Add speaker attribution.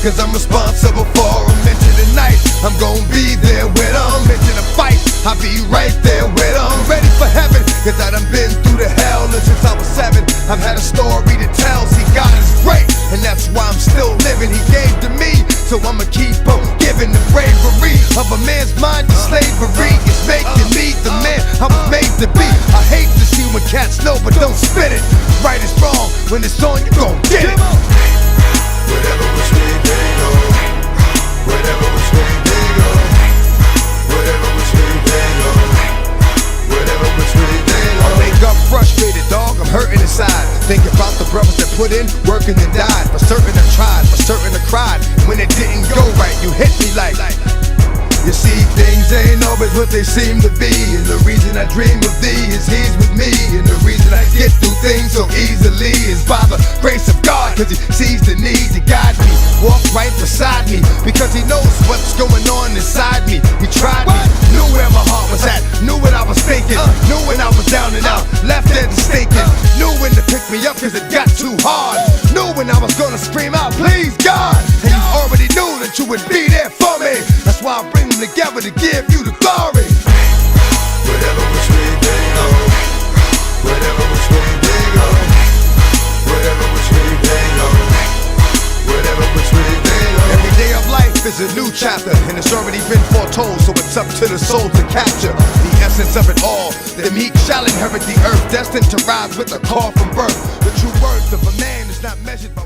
Speaker 1: cause I'm responsible for them. Mention the night, I'm gon' be there with them. Mention a fight, I'll be right there with them. Ready for heaven, cause I done been through the hell. And since I was 7, I've had a story to tell. See, God is great, and that's why I'm still living. He gave to me, so I'ma keep on giving. The bravery of a man's mind to slavery is making me the man I was made to be. I hate to see when cats know but don't spit it. Right is wrong, when it's on you gon' get it.
Speaker 2: Whatever which way they go, whatever which way they go, whatever which way they go, whatever which way they go.
Speaker 1: I wake up frustrated, dog, I'm hurting inside. Think about the brothers that put in work and then died. For certain I tried, for certain I cried. When it didn't go right, you hit me like. You see, things ain't always what they seem to be. And the reason I dream of thee is he's with me. And the reason I get through things so easily is by the grace of God, cause he sees the need to guide me. Walk right beside me, because he knows what's going on inside me. He tried me, knew where my heart was at, knew what I was thinking, knew when I was down and out, left dead and stinking, knew when to pick me up cause it got too hard, knew when I was gonna scream out, please God. And you already knew that you would be there for me. That's why I bring them together to give you the glory.
Speaker 2: Whatever which way they go, whatever which way they go, whatever which way they go, whatever which way they go.
Speaker 1: Every day of life is a new chapter, and it's already been foretold, so it's up to the soul to capture the essence of it all. The meek shall inherit the earth, destined to rise with a call from birth. The true worth of a man is not measured by